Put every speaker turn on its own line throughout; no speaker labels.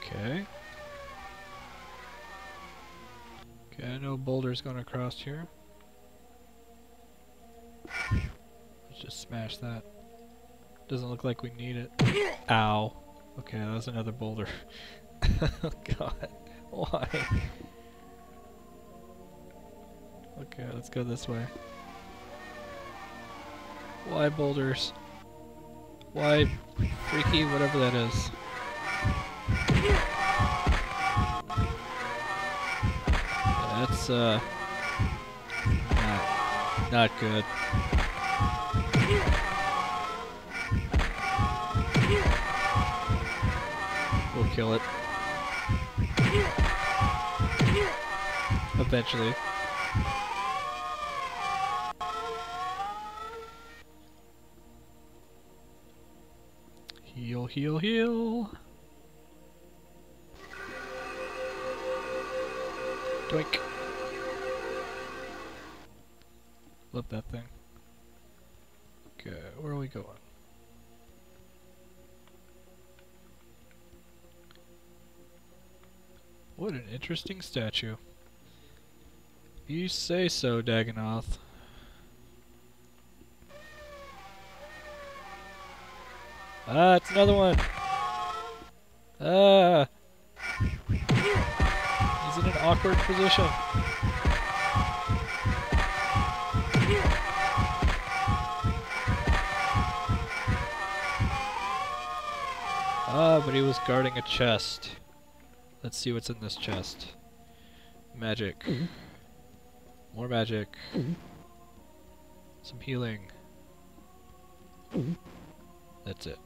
Okay. Okay, I know boulder's going across here. Let's just smash that. Doesn't look like we need it. Ow. Okay, that was another boulder. Oh god. Why? Okay, let's go this way. Why boulders? Why freaky, whatever that is. That's, not good. We'll kill it. Eventually. Heal, heal, heal. Doink. Flip that thing. Okay, where are we going? What an interesting statue. You say so, Dagonoth. Ah, it's another one! Ah! He's in an awkward position. Ah, but he was guarding a chest. Let's see what's in this chest. Magic. More magic. Some healing. That's it.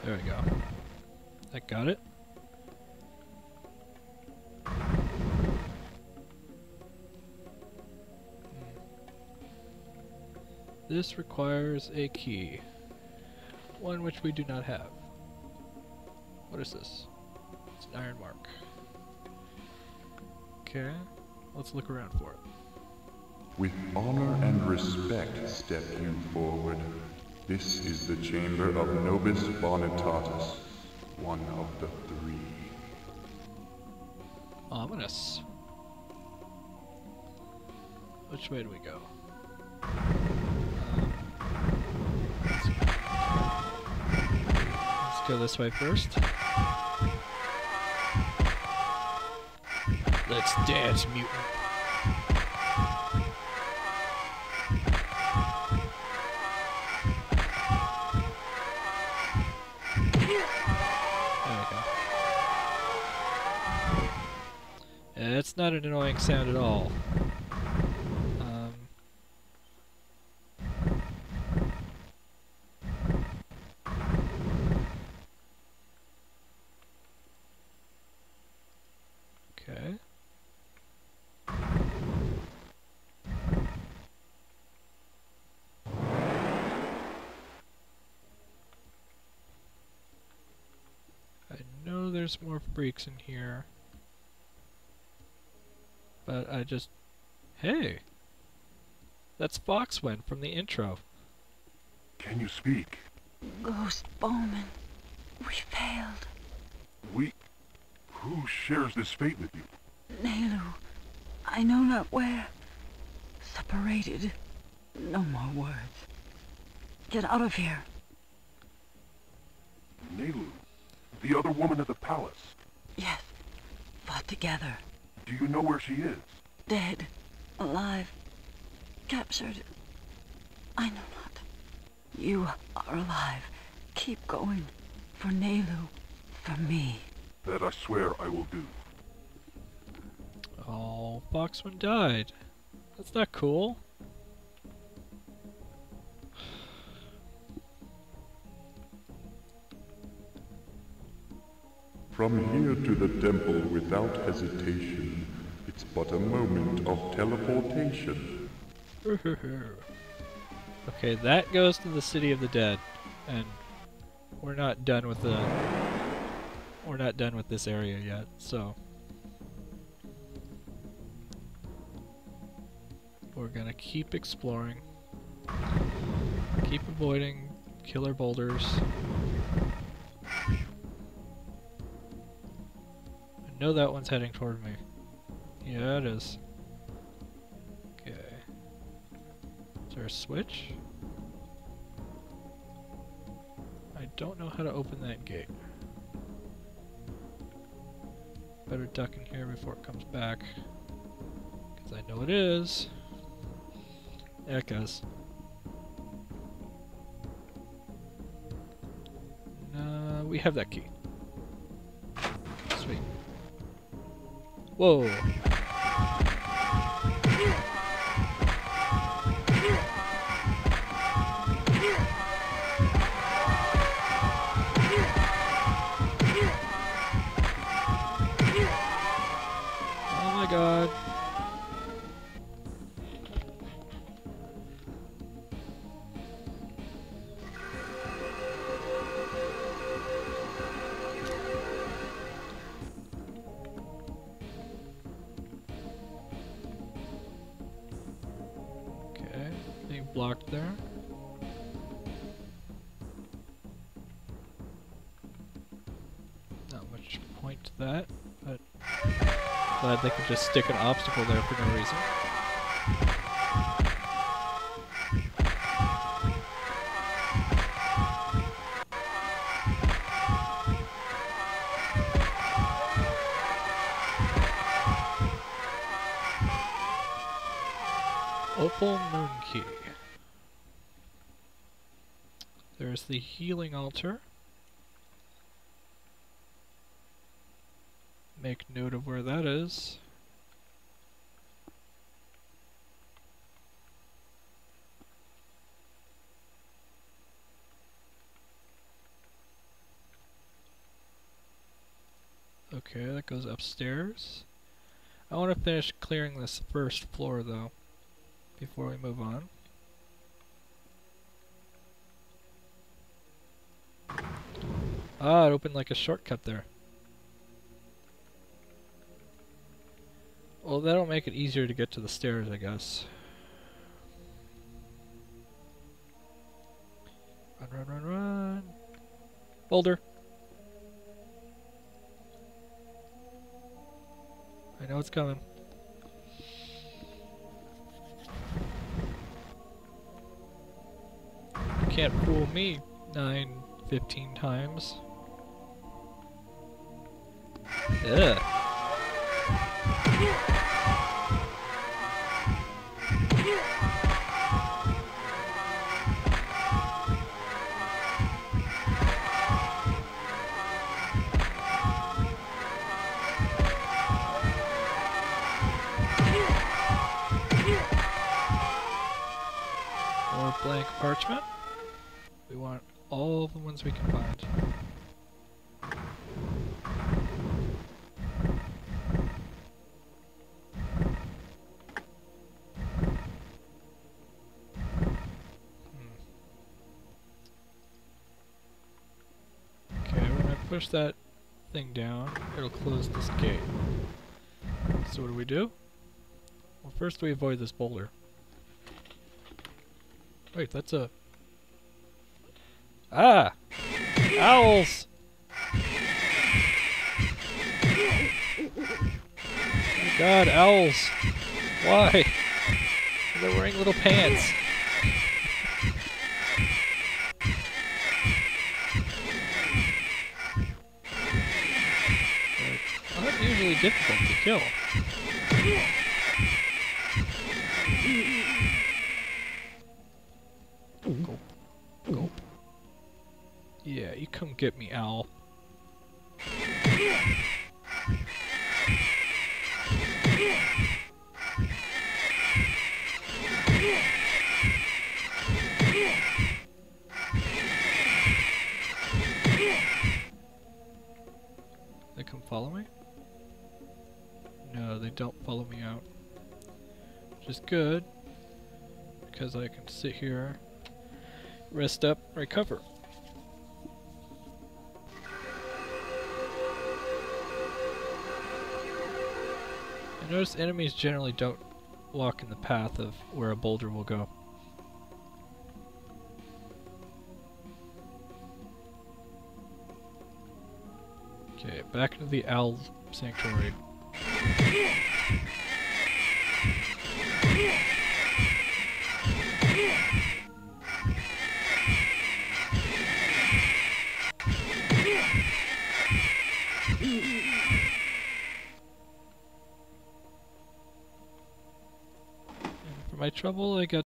There we go. That got it. This requires a key. One which we do not have. What is this? It's an iron mark. Okay, let's look around for it.
With honor and respect step you forward. This is the chamber of Nobis Bonitatis, one of the three.
Ominous. Which way do we go? Let's go this way first. Let's dance, mutant. It's not an annoying sound at all. Okay. I know there's more freaks in here. But I just... Hey! That's Foxwen from the intro.
Can you speak?
Ghost Bowman, we failed.
We... Who shares this fate with you?
Nelu, I know not where. Separated. No more words. Get out of here.
Nelu, the other woman at the palace.
Yes, fought together.
Do you know where she is?
Dead. Alive. Captured. I know not. You are alive. Keep going. For Nelu. For me.
That I swear I will do.
Oh, Foxman died. That's not cool.
From here to the temple without hesitation, it's but a moment of teleportation.
Okay, that goes to the City of the Dead, and we're not done with the... We're not done with this area yet, so... We're gonna keep exploring. Keep avoiding killer boulders. I know that one's heading toward me. Yeah, it is. Okay. Is there a switch? I don't know how to open that gate. Better duck in here before it comes back. Because I know it is. There it goes. We have that key. Sweet. Whoa! Oh my god. Okay, being blocked there. Not much point to that, but glad they could just stick an obstacle there for no reason. Opal Moon Key. There's the healing altar. Make note of where that is. Okay, that goes upstairs. I want to finish clearing this first floor though, before we move on. Ah, it opened like a shortcut there. Well, that'll make it easier to get to the stairs, I guess. Run, run, run, run! Boulder! I know it's coming. You can't fool me 15 times. Ugh. More blank parchment. We want all the ones we can find. Push that thing down, it'll close this gate. So what do? Well, first we avoid this boulder. Wait, that's a... Ah! Owls! Oh my god, owls! Why? They're wearing little pants. Usually difficult to kill. Gulp. Gulp. Yeah, you come get me, owl. They come follow me? No, they don't follow me out. Which is good, because I can sit here, rest up, recover. I notice enemies generally don't walk in the path of where a boulder will go. Okay, back into the owl sanctuary. For my trouble, I got